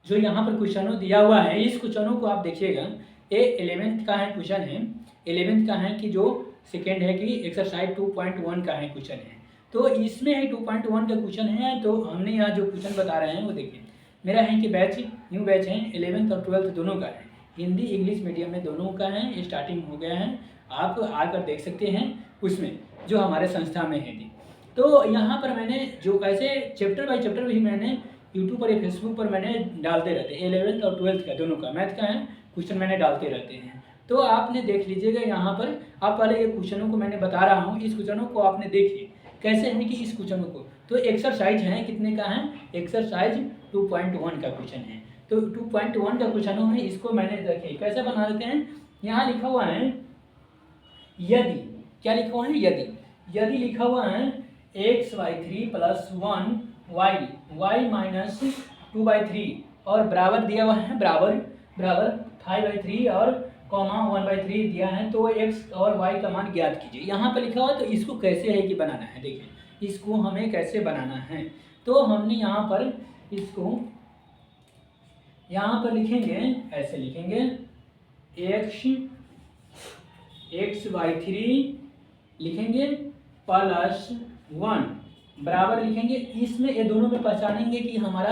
जो यहाँ पर क्वेश्चनों दिया हुआ है, इस क्वेश्चनों को आप देखिएगा, ये 11th का है क्वेश्चन है, 11th का है कि जो सेकेंड है कि एक्सरसाइज 2.1 का है क्वेश्चन है। तो इसमें है 2.1 का क्वेश्चन है। तो हमने यहाँ जो क्वेश्चन बता रहे हैं वो देखिए, मेरा है कि बैच न्यू बैच है, 11th और 12th दोनों का है, हिंदी इंग्लिश मीडियम में दोनों का है, ये स्टार्टिंग हो गया है, आप आकर देख सकते हैं उसमें जो हमारे संस्था में है। तो यहाँ पर मैंने जो ऐसे चैप्टर बाई चैप्टर भी मैंने यूट्यूब पर या फेसबुक पर मैंने डालते रहते हैं, 11th और 12th का दोनों का मैथ का है क्वेश्चन मैंने डालते रहते हैं। तो आपने देख लीजिएगा यहाँ पर, आप पहले ये क्वेश्चनों को मैंने बता रहा हूँ, इस क्वेश्चनों को आपने देखिए कैसे है कि इस क्वेश्चनों को, तो एक्सरसाइज है कितने का है, एक्सरसाइज 2.1 का क्वेश्चन है। तो 2.1 का क्वेश्चन है, इसको मैंने देखिए कैसे बना देते हैं। यहाँ लिखा हुआ है यदि, क्या लिखा हुआ है, यदि लिखा हुआ है x/3 + 1y माइनस 2/3 और बराबर दिया हुआ है, बराबर 5/3 और कॉमा 1/3 दिया है, तो x और y का मान ज्ञात कीजिए। यहाँ पर लिखा हुआ है, तो इसको कैसे है कि बनाना है, देखिए इसको हमें कैसे बनाना है। तो हमने यहाँ पर इसको यहाँ पर लिखेंगे, ऐसे लिखेंगे x/3 लिखेंगे +1 बराबर लिखेंगे, इसमें ये दोनों में पहचानेंगे कि हमारा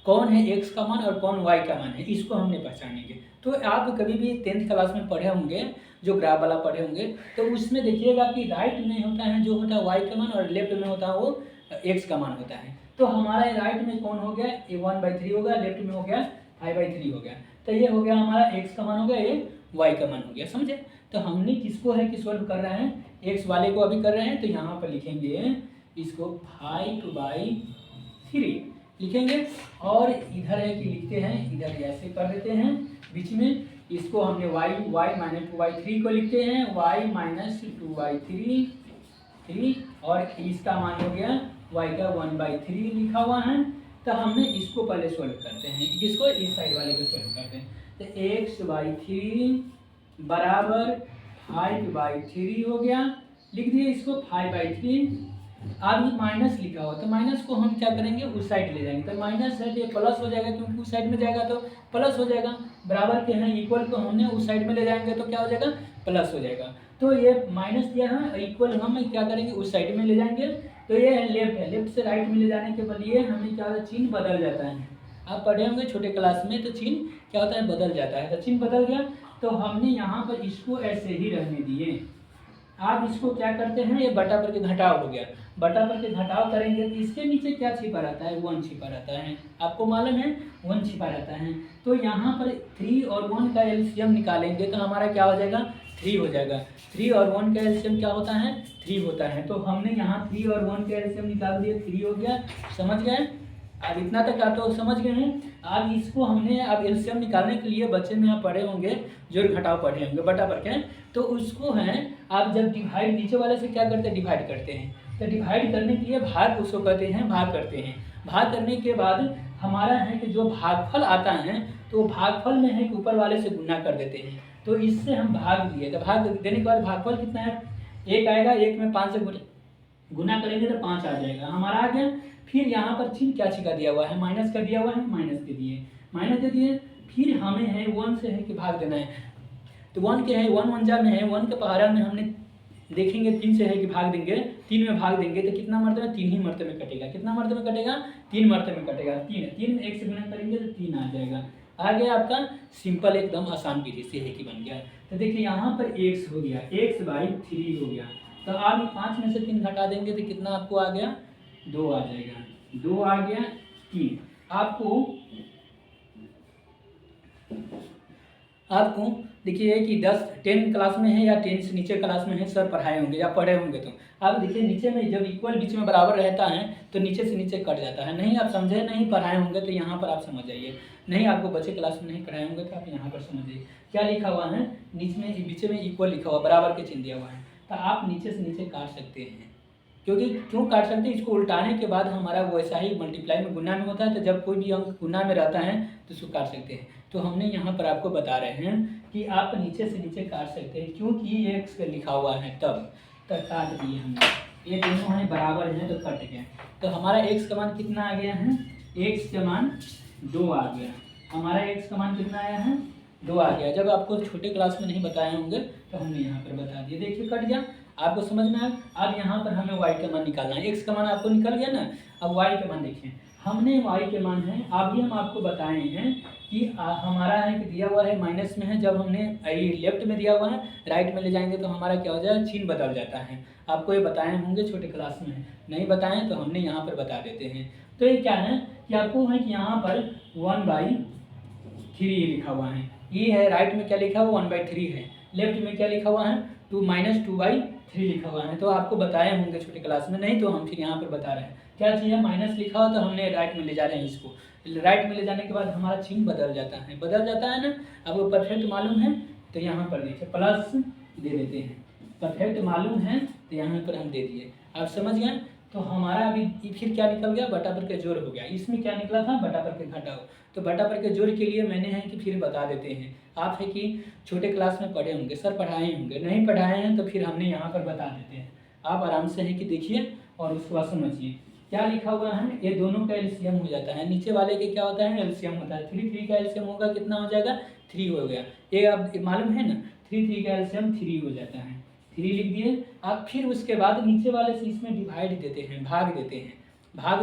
कौन है x का मान और कौन y का मान है, इसको हमने पहचानेंगे। तो आप कभी भी 10th क्लास में पढ़े होंगे, जो ग्राफ वाला पढ़े होंगे, तो उसमें देखिएगा कि राइट में होता है जो होता है y का मान और लेफ्ट में होता है वो x का मान होता है। तो हमारा राइट में कौन हो गया, ये 1/3 हो गया, लेफ्ट में हो गया 5/3 हो गया, तो ये हो गया हमारा x का मान हो गया, ये y का मान हो गया, समझे। तो हमने किसको है कि सोल्व कर रहे हैं, x वाले को अभी कर रहे हैं, तो यहाँ पर लिखेंगे इसको 5/3 लिखेंगे, और इधर है कि लिखते हैं, इधर ऐसे कर देते हैं बीच में, इसको हमने y माइनस 2/3 को लिखते हैं y माइनस 2/3 और इसका मान हो गया y का 1/3 लिखा हुआ है। तो हमने इसको पहले सोल्व करते हैं, जिसको इस साइड वाले को सोल्व करते हैं। तो x/3 बराबर 5/3 हो गया, लिख दिए इसको 5/3। अब माइनस लिखा हुआ, तो माइनस को हम क्या करेंगे, उस साइड ले जाएंगे, तो माइनस है तो ये प्लस हो जाएगा, क्योंकि उस साइड में जाएगा तो प्लस हो जाएगा, बराबर के हैं इक्वल को हमने उस साइड में ले जाएंगे तो क्या हो जाएगा, प्लस हो जाएगा। तो ये माइनस दिया है, इक्वल हम क्या करेंगे उस साइड में ले जाएंगे, तो ये लेफ्ट है, लेफ्ट से राइट में ले जाने के बदले हमें क्या चिन्ह बदल जाता है। आप पढ़े होंगे छोटे क्लास में, तो चिन्ह क्या होता है, बदल जाता है, तो चिन्ह बदल गया, तो हमने यहाँ पर इसको ऐसे ही रहने दिए। आप इसको क्या करते हैं, ये बटा पर के घटाव हो गया, बटा पर के घटाव करेंगे तो इसके नीचे क्या छिपा रहता है, 1 छिपा रहता है, आपको मालूम है 1 छिपा रहता है। तो यहाँ पर 3 और 1 का एलसीएम निकालेंगे तो हमारा क्या हो जाएगा, 3 हो जाएगा। 3 और 1 का एलसीएम क्या होता है, 3 होता है। तो हमने यहाँ 3 और 1 का एलसीएम निकाल दिया, 3 हो गया, समझ गए। अब इतना तक आप तो समझ गए हैं। अब इसको हमने अब एलसीएम निकालने के लिए बच्चे में आप पढ़े होंगे, जोड़ घटाव पढ़े होंगे बटा पर के, तो उसको है आप जब डिवाइड नीचे वाले से क्या करते हैं, डिवाइड करते हैं, तो डिवाइड करने के लिए भाग उसको कहते हैं, भाग करते हैं। भाग करने के बाद हमारा है कि जो भागफल आता है, तो भागफल में है कि ऊपर वाले से गुना कर देते हैं, तो इससे हम भाग दिए, तो भाग देने के बाद भागफल कितना है, 1 आएगा, 1 में 5 से गुना करेंगे तो 5 आ जाएगा, हमारा आ गया। फिर यहाँ पर चिन्ह क्या छिका दिया हुआ है, माइनस का दिया हुआ है, माइनस दे दिए, माइनस दे दिए। फिर हमें है 1 से है कि भाग देना है, तो 1 के है 1 1 जा में है, 1 के पहाड़ा में हमने देखेंगे 3 से है कि भाग देंगे, 3 में भाग देंगे तो कितना मरते में, 3 ही मरते में कटेगा, कितना मरते में कटेगा, 3 मरते में कटेगा, 3 में 1 से गुना करेंगे तो 3 आ जाएगा, आ गया आपका सिंपल एकदम आसान विधि से है कि बन गया। तो देखिए यहाँ पर x हो गया, x/3 हो गया, तो आप 5 में से 3 घटा देंगे तो कितना आपको आ गया, 2 आ जाएगा, 2 आ गया 3। आपको देखिए कि 10 क्लास में है या 10 से नीचे क्लास में है, सर पढ़ाए होंगे या पढ़े होंगे, तो आप देखिए नीचे में जब इक्वल बीच में बराबर रहता है तो नीचे से नीचे कट जाता है। नहीं आप समझे, नहीं पढ़ाए होंगे तो यहाँ पर आप समझ जाइए, नहीं आपको बच्चे क्लास में नहीं पढ़ाए होंगे तो आप यहाँ पर समझ जाइए क्या लिखा हुआ है, नीचे में इक्वल लिखा हुआ, बराबर के चिन्ह दिया हुआ है, तो आप नीचे से नीचे काट सकते हैं। क्यों काट सकते हैं, इसको उल्टाने के बाद हमारा वैसा ही मल्टीप्लाई में गुना में होता है, तो जब कोई भी अंक गुना में रहता है तो उसको काट सकते हैं। तो हमने यहाँ पर आपको बता रहे हैं कि आप नीचे से नीचे काट सकते हैं, क्योंकि ये x लिखा हुआ है तब काट दिए हमने, ये दोनों हैं बराबर हैं तो कट गए। तो हमारा x का मान कितना आ गया है, x का मान 2 आ गया, हमारा x का मान कितना आया है 2 आ गया। जब आपको छोटे क्लास में नहीं बताए होंगे तो हमने यहाँ पर बता दिए। देखिए कट गया, आपको समझ में आया। अब यहाँ पर हमें y का मान निकालना है। x का मान आपको निकल गया ना, अब y का मान देखिए। हमने y के मान है अभी हम आपको बताए हैं कि हमारा है कि दिया हुआ है माइनस में है। जब हमने लेफ्ट में दिया हुआ है राइट में ले जाएंगे तो हमारा क्या हो जाएगा, चिन्ह बदल जाता है। आपको ये बताए होंगे छोटे क्लास में, नहीं बताएं तो हमने यहाँ पर बता देते हैं। तो ये क्या है कि आपको है कि यहाँ पर 1/3 लिखा हुआ है। ये है राइट में क्या लिखा हुआ 1/3 है, लेफ्ट में क्या लिखा हुआ है 2-2/3 लिखा हुआ है। तो आपको बताए होंगे छोटे क्लास में, नहीं तो हम फिर यहाँ पर बता रहे हैं। क्या चीज़ है, माइनस लिखा हुआ तो हमने राइट में ले जा रहे हैं। इसको राइट में ले जाने के बाद हमारा चिन्ह बदल जाता है ना। आपको परफेक्ट मालूम है तो यहाँ पर देखिए प्लस दे देते हैं। परफेक्ट मालूम है तो यहाँ पर हम दे दिए। आप समझ गए। तो हमारा अभी फिर क्या निकल गया, बटा पर के जोड़ हो गया। इसमें क्या निकला था, बटा पर के घटाओ। तो बटा पर के जोड़ के लिए मैंने है कि फिर बता देते हैं। आप है कि छोटे क्लास में पढ़े होंगे, सर पढ़ाए होंगे, नहीं पढ़ाए हैं तो फिर हमने यहाँ पर बता देते हैं। आप आराम से है कि देखिए और उसके बाद समझिए क्या लिखा हुआ है। ये दोनों का एलसीएम हो जाता है, नीचे वाले के क्या होता है एलसीएम होता है। 3 का एलसीएम होगा कितना हो जाएगा 3 हो गया। ये आप मालूम है ना, 3 का एलसीएम 3 हो जाता है। 3 लिख दिए आप। फिर उसके बाद नीचे वाले से इसमें डिवाइड देते हैं, भाग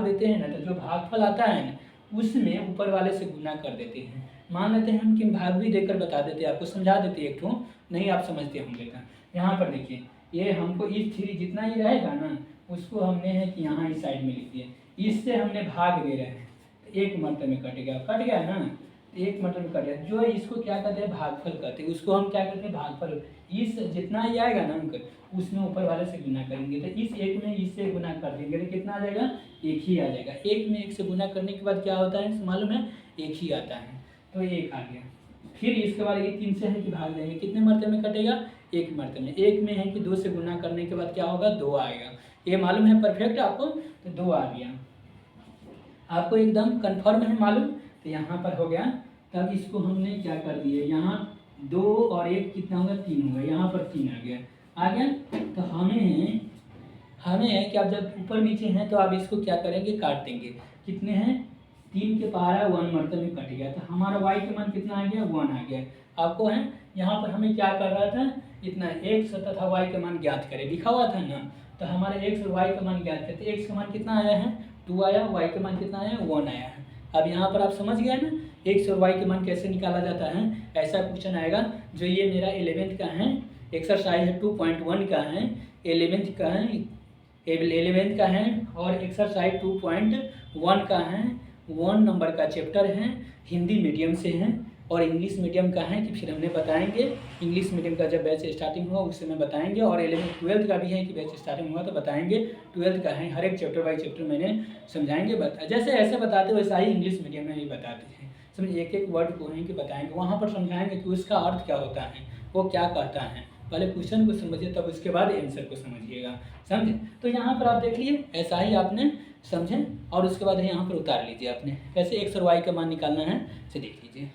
देते हैं ना। तो जो भागफल आता है ना उसमें ऊपर वाले से गुना कर देते हैं। मान लेते हैं हम कि भाग भी देकर बता देते हैं, आपको समझा देते हैं। एक ठो नहीं आप समझते होंगे तो यहाँ पर देखिए ये हमको इस 3 जितना ही रहेगा ना उसको हमने है कि यहाँ इस साइड में लिख दिया। इससे हमने भाग दे रहे हैं तो एक मरतबे में कट गया ना, तो एक मरतबे में कट गया। जो इसको क्या कहते हैं भागफल कहते हैं, उसको हम क्या कहते हैं भागफल। इस जितना ही आएगा ना अंक उसमें ऊपर वाले से गुना करेंगे तो इस एक में इससे गुना कर देंगे तो कितना आ जाएगा, एक ही आ जाएगा। एक में एक से गुना करने के बाद क्या होता है मालूम है, एक ही आता है। तो एक आ गया। फिर इसके बाद ये 3 से है कि भाग देंगे, कितने मरतबे में कटेगा, एक मरतबे में। एक में है कि 2 से गुना करने के बाद क्या होगा 2 आएगा। ये मालूम है परफेक्ट आपको, तो 2 आ गया। आपको एकदम कंफर्म है मालूम, तो यहाँ पर हो गया। तब इसको हमने क्या कर दिया, यहाँ 2 और 1 कितना होगा 3 होगा, यहाँ पर 3 आ गया। तो हमें है कि आप जब ऊपर नीचे हैं तो आप इसको क्या करेंगे काट देंगे। कितने हैं 3 के पारा 1 मरतबे में कट गया। तो हमारा y का मान कितना आ गया 1 आ गया। आपको है यहाँ पर हमें क्या कर रहा था, इतना x तथा y का मान ज्ञात करें लिखा हुआ था ना। तो हमारे x और y का मान ज्ञात करते, x का मान कितना आया है 2 आया, y का मान कितना आया 1 आया है। अब यहाँ पर आप समझ गए ना x और y के मान कैसे निकाला जाता है। ऐसा क्वेश्चन आएगा जो ये मेरा 11th का है, एक्सरसाइज 2.1 का है, 11th का है और एक्सरसाइज 2.1 का है। 1 नंबर का चैप्टर है, हिंदी मीडियम से है और इंग्लिश मीडियम का है कि फिर हमने बताएंगे। इंग्लिश मीडियम का जब बैच स्टार्टिंग हुआ उससे मैं बताएंगे और 11th 12th का भी है कि बैच स्टार्टिंग हुआ तो बताएंगे। 12th का है, हर एक चैप्टर बाई चैप्टर मैंने समझाएंगे। जैसे ऐसे बताते वैसा ही इंग्लिश मीडियम में भी बताते हैं। समझिए एक एक वर्ड को है कि बताएंगे, वहाँ पर समझाएंगे कि उसका अर्थ क्या होता है, वो क्या कहता है। पहले क्वेश्चन को समझिए तब उसके बाद आंसर को समझिएगा, समझे। तो यहाँ पर आप देख लीजिए ऐसा ही आपने समझें और उसके बाद यहाँ पर उतार लीजिए आपने कैसे x और y का मान निकालना है से देख लीजिए।